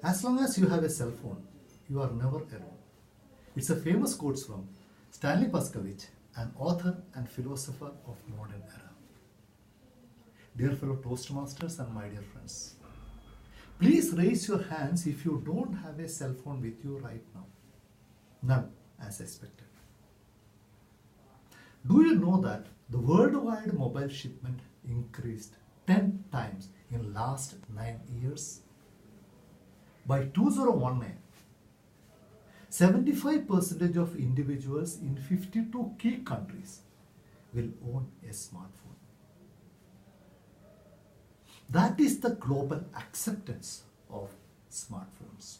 As long as you have a cell phone, you are never alone. It's a famous quote from Stanley Pascovich, an author and philosopher of modern era. Dear fellow Toastmasters and my dear friends, please raise your hands if you don't have a cell phone with you right now. None, as expected. Do you know that the worldwide mobile shipment increased 10 times in last 9 years? By 2019, 75% of individuals in 52 key countries will own a smartphone. That is the global acceptance of smartphones.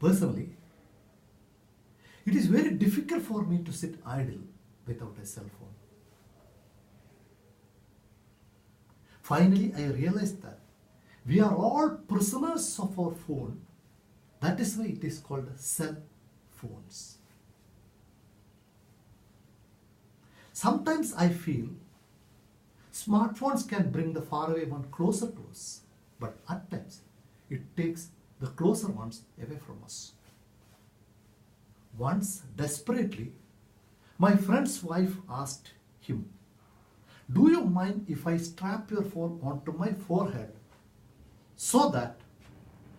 Personally, it is very difficult for me to sit idle without a cell phone. Finally, I realized that we are all prisoners of our phone. That is why it is called cell phones. Sometimes I feel smartphones can bring the faraway one closer to us, but at times it takes the closer ones away from us. Once, desperately, my friend's wife asked him, "Do you mind if I strap your phone onto my forehead so that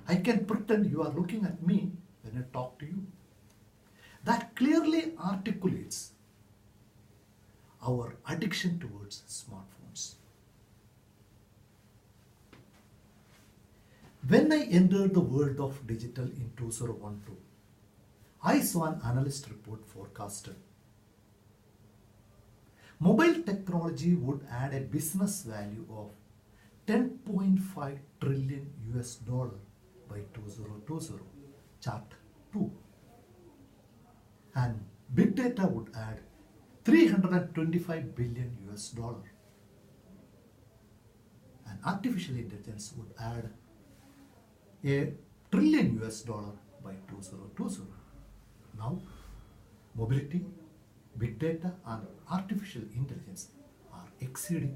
I can pretend you are looking at me when I talk to you?" That clearly articulates our addiction towards smartphones. When I entered the world of digital in 2012, I saw an analyst report forecasted mobile technology would add a business value of $10.5 trillion by 2020, chart 2. And big data would add $325 billion. And artificial intelligence would add $1 trillion by 2020. Now, mobility, big data and artificial intelligence are exceeding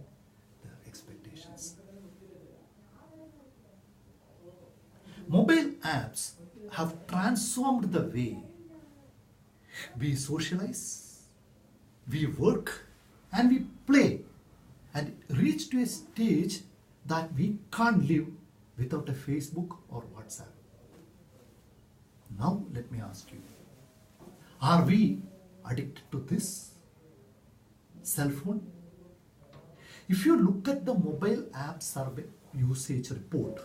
their expectations. Mobile apps have transformed the way we socialize, we work and we play, and reach to a stage that we can't live without a Facebook or WhatsApp. Now let me ask you, are we addicted to this cell phone? If you look at the mobile app survey usage report,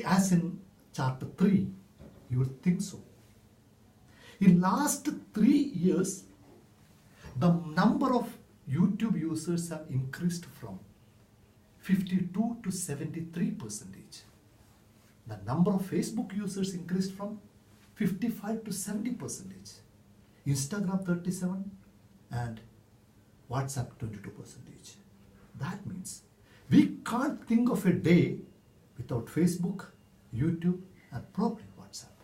as in chart 3, you will think so. In last 3 years, the number of YouTube users have increased from 52 to 73%. The number of Facebook users increased from 55 to 70%. Instagram 37 and WhatsApp 22%. That means we can't think of a day without Facebook, YouTube and probably WhatsApp.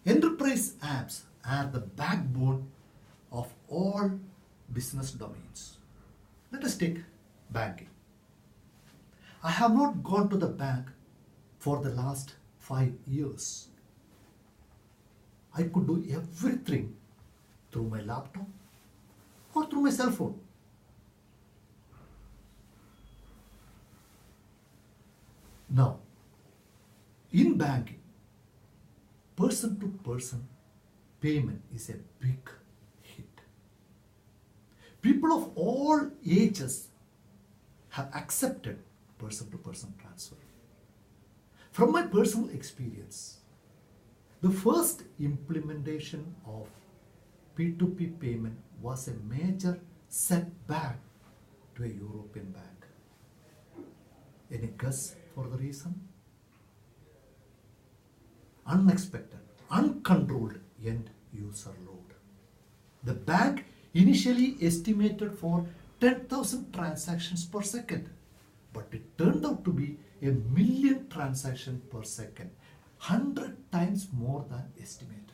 Enterprise apps are the backbone of all business domains. Let us take banking. I have not gone to the bank for the last 5 years. I could do everything through my laptop or through my cell phone. Now, in banking, person-to-person payment is a big hit. People of all ages have accepted person-to-person transfer. From my personal experience, the first implementation of P2P payment was a major setback to a European bank. Any guess for the reason? Unexpected, uncontrolled end user load. The bank initially estimated for 10,000 transactions per second, but it turned out to be 1 million transactions per second, 100 times more than estimated.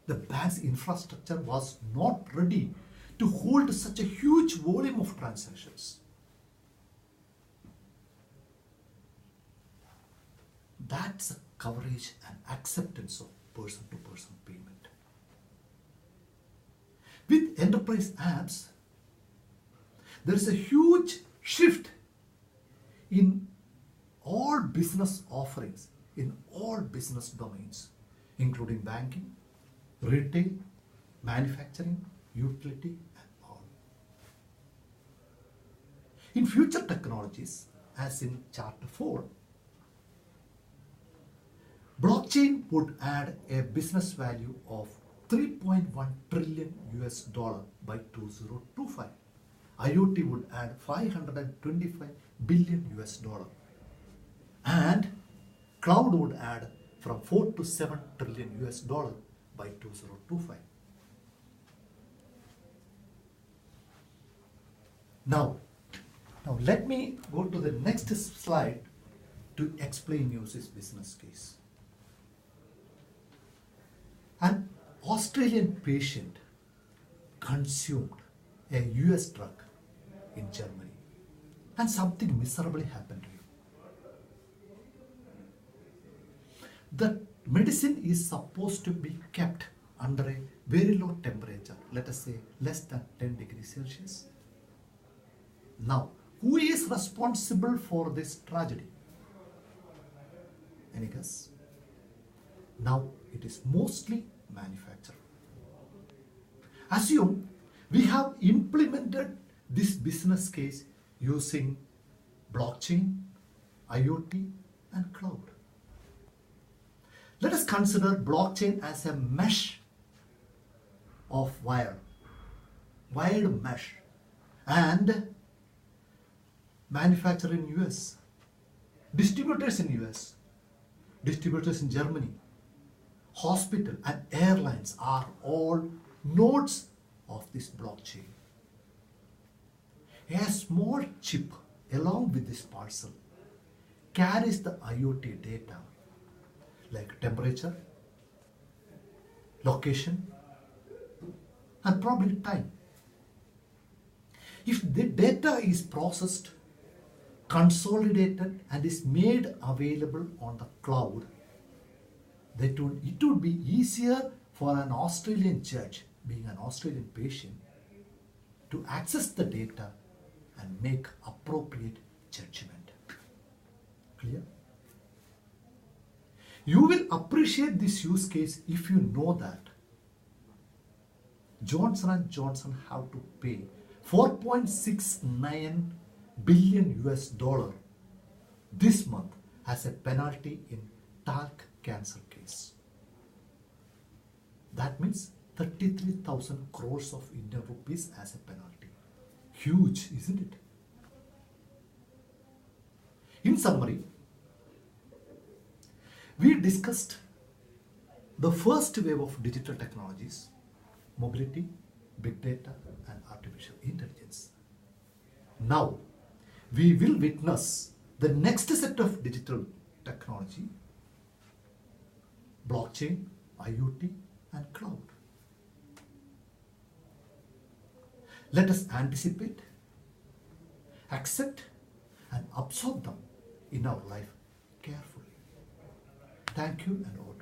The bank's infrastructure was not ready to hold such a huge volume of transactions. That's a coverage and acceptance of person-to-person payment. With enterprise apps, there is a huge shift in all business offerings, in all business domains, including banking, retail, manufacturing, utility, and all. In future technologies, as in chart 4, blockchain would add a business value of 3.1 trillion US dollar by 2025. IoT would add 525 billion US dollar. And cloud would add from 4 to 7 trillion US dollar by 2025. Now let me go to the next slide to explain you this business case. An Australian patient consumed a US drug in Germany and something miserably happened to him. The medicine is supposed to be kept under a very low temperature, let us say less than 10 degrees Celsius. Now, who is responsible for this tragedy? Any guess? Now, it is mostly manufacturer. Assume we have implemented this business case using blockchain, IoT, and cloud. Let us consider blockchain as a mesh of wired mesh, and manufacturer in US, distributors in US, distributors in Germany, hospital and airlines are all nodes of this blockchain. A small chip along with this parcel carries the IoT data like temperature, location, and probably time. If the data is processed, consolidated, and is made available on the cloud, it would be easier for an Australian judge, being an Australian patient, to access the data and make appropriate judgment. Clear? You will appreciate this use case if you know that Johnson & Johnson have to pay 4.69 billion US dollar this month as a penalty in talc cancer case. That means 33,000 crores of Indian rupees as a penalty. Huge, isn't it? In summary, we discussed the first wave of digital technologies, mobility, big data, and artificial intelligence. Now, we will witness the next set of digital technology, blockchain, IoT, and cloud. Let us anticipate, accept, and absorb them in our life carefully. Thank you, and over to you.